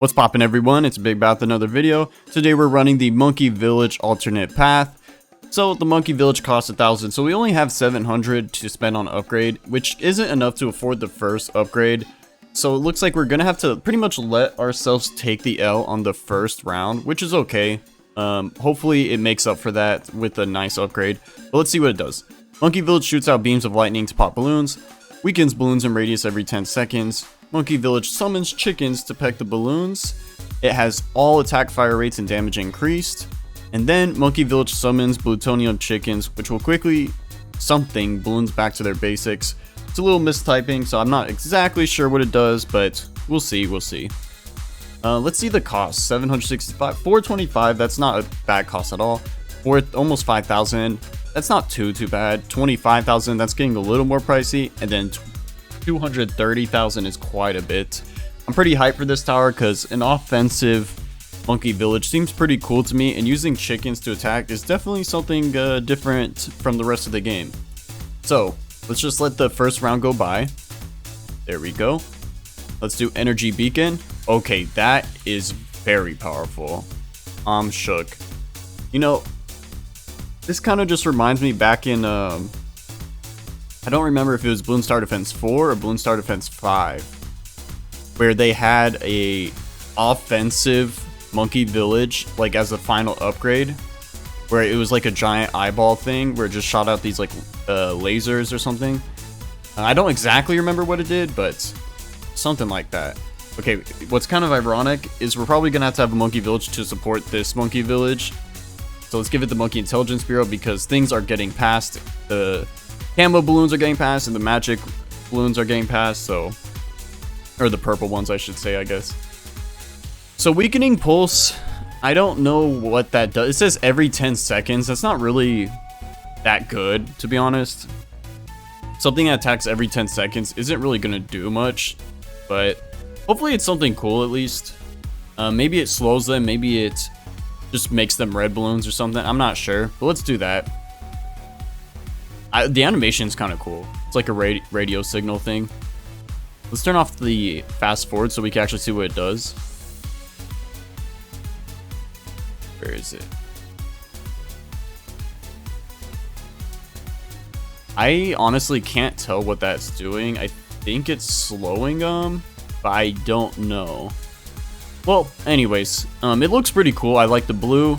What's poppin', everyone? It's Big B.A.D with another video. Today we're running the Monkey Village alternate path. So the Monkey Village costs 1,000, so we only have 700 to spend on upgrade, which isn't enough to afford the first upgrade. So it looks like we're gonna have to pretty much let ourselves take the L on the first round, which is okay. Hopefully it makes up for that with a nice upgrade. But let's see what it does. Monkey Village shoots out beams of lightning to pop balloons, weakens balloons in radius every 10 seconds. Monkey Village summons chickens to peck the balloons. It has all attack fire rates and damage increased. And then Monkey Village summons plutonium chickens, which will quickly something balloons back to their basics. It's a little mistyping, so I'm not exactly sure what it does, but we'll see, let's see the cost. 765, 425, that's not a bad cost at all. Worth almost 5,000, that's not too bad. 25,000, that's getting a little more pricey. And then 230,000 is quite a bit. I'm pretty hyped for this tower because an offensive Monkey Village seems pretty cool to me, and using chickens to attack is definitely something different from the rest of the game. So let's just let the first round go by. There we go. Let's do Energy Beacon. Okay, that is very powerful. I'm shook. You know, this kind of just reminds me back in I don't remember if it was Bloons Star Defense 4 or Bloons Star Defense 5, where they had a offensive Monkey Village like as a final upgrade, where it was like a giant eyeball thing where it just shot out these like lasers or something. I don't exactly remember what it did, but something like that. Okay, what's kind of ironic is we're probably gonna have to have a Monkey Village to support this Monkey Village. So let's give it the Monkey Intelligence Bureau because things are getting past. The camo balloons are getting past and the magic balloons are getting past, so, or the purple ones I should say, I guess. So weakening pulse, I don't know what that does. It says every 10 seconds. That's not really that good, to be honest. Something that attacks every 10 seconds isn't really gonna do much, but hopefully it's something cool at least. Maybe it slows them, maybe it just makes them red balloons or something. I'm not sure, but let's do that. The animation is kind of cool. It's like a radio signal thing. Let's turn off the fast forward so we can actually see what it does. Where is it? I honestly can't tell what that's doing. I think it's slowing them, but I don't know. Well, anyways, it looks pretty cool. I like the blue.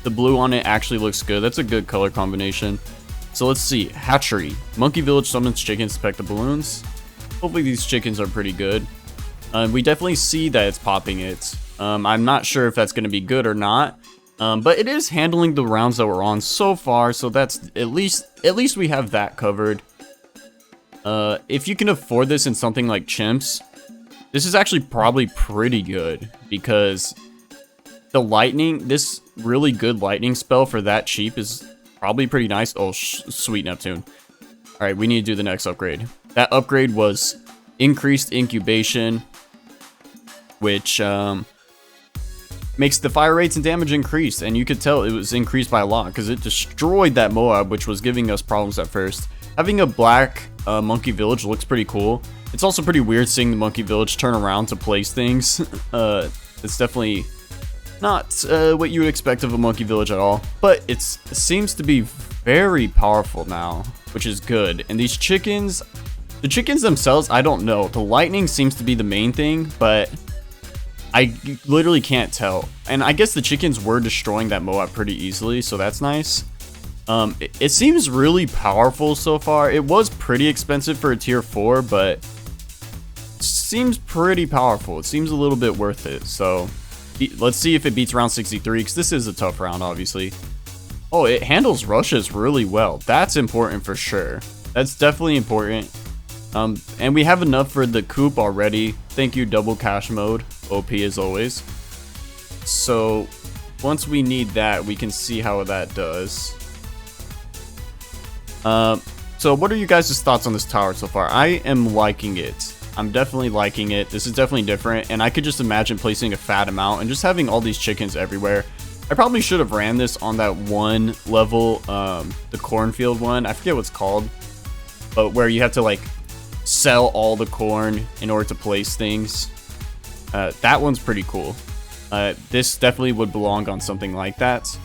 The blue on it actually looks good. That's a good color combination. So let's see. Hatchery. Monkey Village summons chickens to peck the balloons. Hopefully these chickens are pretty good. We definitely see that it's popping it. I'm not sure if that's going to be good or not. But it is handling the rounds that we're on so far. So that's at least we have that covered. If you can afford this in something like chimps, this is actually probably pretty good because the lightning, this really good lightning spell for that cheap is probably pretty nice. Oh, sweet Neptune. All right, we need to do the next upgrade. That upgrade was increased incubation, which makes the fire rates and damage increase. And you could tell it was increased by a lot because it destroyed that Moab, which was giving us problems at first. Having a black Monkey Village looks pretty cool. It's also pretty weird seeing the Monkey Village turn around to place things. It's definitely not what you would expect of a Monkey Village at all, but it seems to be very powerful now, which is good. And these chickens, the chickens themselves, I don't know. The lightning seems to be the main thing, but I literally can't tell. And I guess the chickens were destroying that Moab pretty easily, so that's nice. It seems really powerful so far. It was pretty expensive for a tier 4, but seems pretty powerful. It seems a little bit worth it, so let's see if it beats round 63, because this is a tough round, obviously. Oh, it handles rushes really well. That's important for sure. That's definitely important. And we have enough for the coop already. Thank you, double cash mode. OP as always. So once we need that, we can see how that does. So what are you guys' thoughts on this tower so far? I am liking it. I'm definitely liking it. This is definitely different, and I could just imagine placing a fat amount and just having all these chickens everywhere. I probably should have ran this on that one level, the cornfield one. I forget what's called, but where you have to like sell all the corn in order to place things. That one's pretty cool. This definitely would belong on something like that.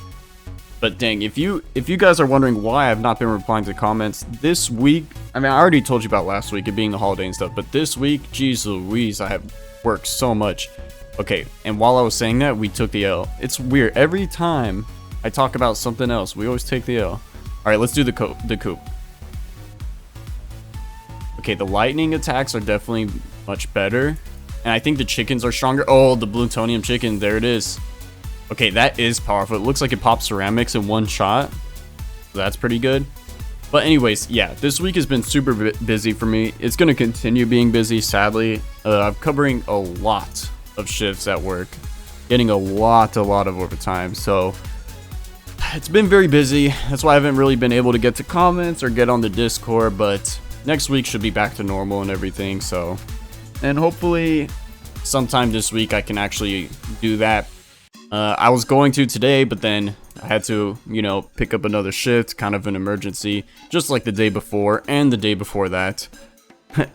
But dang, if you guys are wondering why I've not been replying to comments this week, I mean, I already told you about last week, it being the holiday and stuff, but this week, geez Louise, I have worked so much. Okay, and while I was saying that, we took the L. It's weird, every time I talk about something else, we always take the L. Alright, let's do the coup. Okay, the lightning attacks are definitely much better. And I think the chickens are stronger. Oh, the Blootonium chicken, there it is. Okay, that is powerful. It looks like it pops ceramics in one shot. So that's pretty good. But anyways, yeah, this week has been super busy for me. It's going to continue being busy, sadly. I'm covering a lot of shifts at work. Getting a lot of overtime. So it's been very busy. That's why I haven't really been able to get to comments or get on the Discord. But next week should be back to normal and everything. So, and hopefully sometime this week I can actually do that. I was going to today, but then I had to, you know, pick up another shift, kind of an emergency, just like the day before and the day before that.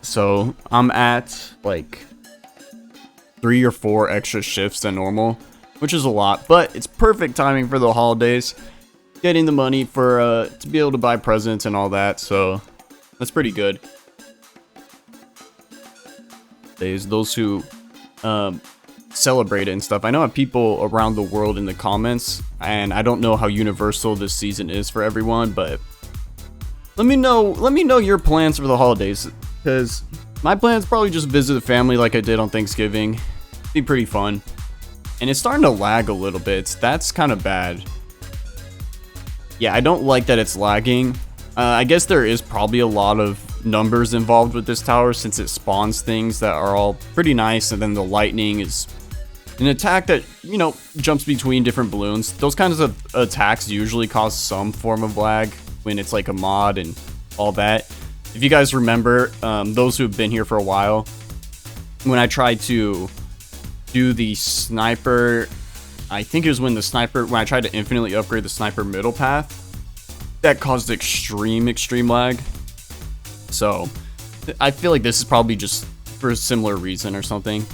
So I'm at like 3 or 4 extra shifts than normal, which is a lot, but it's perfect timing for the holidays, getting the money for to be able to buy presents and all that. So that's pretty good. Those who celebrate it and stuff. I know I have people around the world in the comments, and I don't know how universal this season is for everyone, but let me know your plans for the holidays, because my plans probably just visit the family like I did on Thanksgiving. Be pretty fun. And it's starting to lag a little bit. That's kind of bad. Yeah, I don't like that it's lagging. I guess there is probably a lot of numbers involved with this tower, since it spawns things that are all pretty nice, and then the lightning is an attack that, you know, jumps between different balloons. Those kinds of attacks usually cause some form of lag when it's like a mod and all that. If you guys remember, those who have been here for a while, when I tried to do the sniper, I think it was when I tried to infinitely upgrade the sniper middle path, that caused extreme lag. So I feel like this is probably just for a similar reason or something.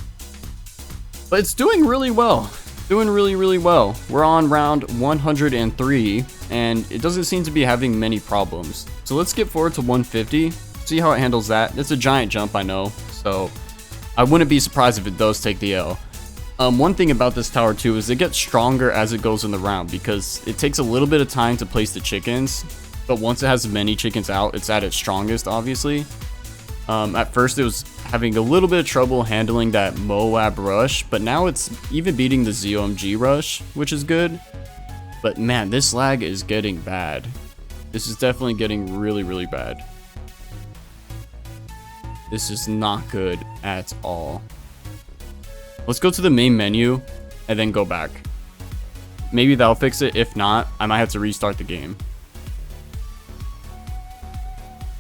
But it's doing really well. Doing really well. We're on round 103, and it doesn't seem to be having many problems. So let's skip forward to 150, see how it handles that. It's a giant jump, I know, so I wouldn't be surprised if it does take the L. One thing about this tower too is it gets stronger as it goes in the round, because it takes a little bit of time to place the chickens, but once it has many chickens out, it's at its strongest, obviously. At first it was having a little bit of trouble handling that Moab rush, but now it's even beating the ZOMG rush, which is good. But man, this lag is getting bad. This is definitely getting really bad. This is not good at all. Let's go to the main menu and then go back. Maybe that'll fix it. If not, I might have to restart the game.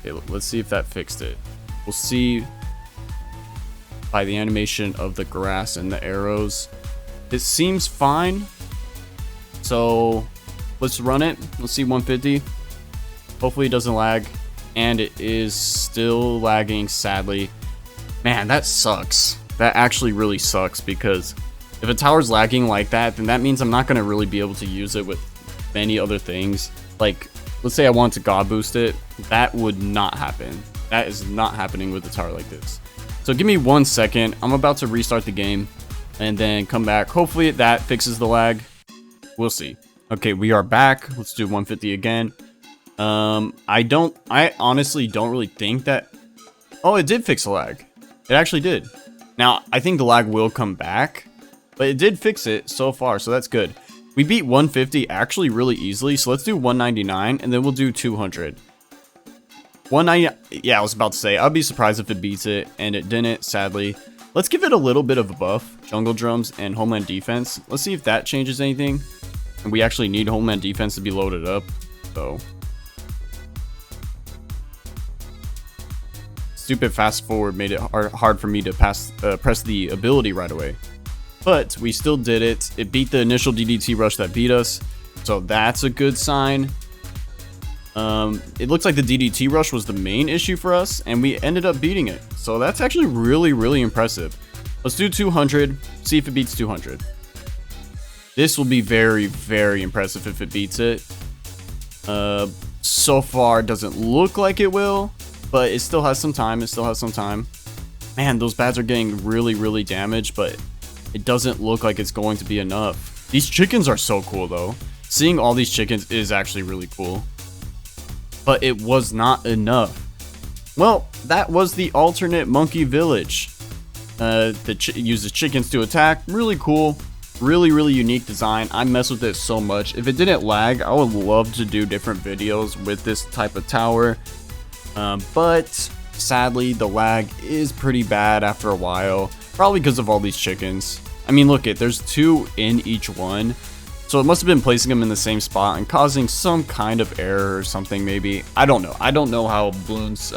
Okay, let's see if that fixed it. We'll see by the animation of the grass and the arrows. It seems fine. So let's run it. Let's see 150. Hopefully it doesn't lag. And it is still lagging, sadly. Man, that sucks. That actually really sucks, because if a tower's lagging like that, then that means I'm not going to really be able to use it with many other things. Like, let's say I want to God boost it. That would not happen. That is not happening with a tower like this. So give me 1 second. I'm about to restart the game and then come back. Hopefully that fixes the lag. We'll see. Okay, we are back. Let's do 150 again. I honestly don't really think that... Oh, it did fix the lag. It actually did. Now, I think the lag will come back, but it did fix it so far, so that's good. We beat 150 actually really easily, so let's do 199, and then we'll do 200. 190, yeah, I was about to say, I'd be surprised if it beats it, and it didn't, sadly. Let's give it a little bit of a buff, Jungle Drums and Homeland Defense. Let's see if that changes anything. And we actually need Homeland Defense to be loaded up, so... Stupid fast forward made it hard for me to press the ability right away. But we still did it. It beat the initial DDT rush that beat us, so that's a good sign. It looks like the DDT rush was the main issue for us, and we ended up beating it. So that's actually really impressive. Let's do 200, see if it beats 200. This will be very, very impressive if it beats it. So far, it doesn't look like it will, but it still has some time. It still has some time. Man, those bats are getting really, really damaged, but it doesn't look like it's going to be enough. These chickens are so cool, though. Seeing all these chickens is actually really cool. But it was not enough. Well, that was the alternate monkey village. That uses chickens to attack. Really cool. Really, really unique design. I mess with it so much. If it didn't lag, I would love to do different videos with this type of tower. But sadly, the lag is pretty bad after a while. Probably because of all these chickens. I mean, look it, there's 2 in each one. So it must have been placing them in the same spot and causing some kind of error or something maybe. I don't know. I don't know how Bloons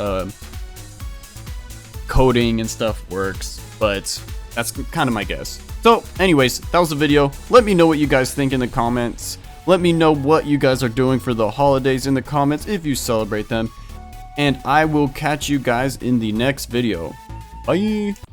coding and stuff works, but that's kind of my guess. So anyways, that was the video. Let me know what you guys think in the comments. Let me know what you guys are doing for the holidays in the comments if you celebrate them. And I will catch you guys in the next video. Bye!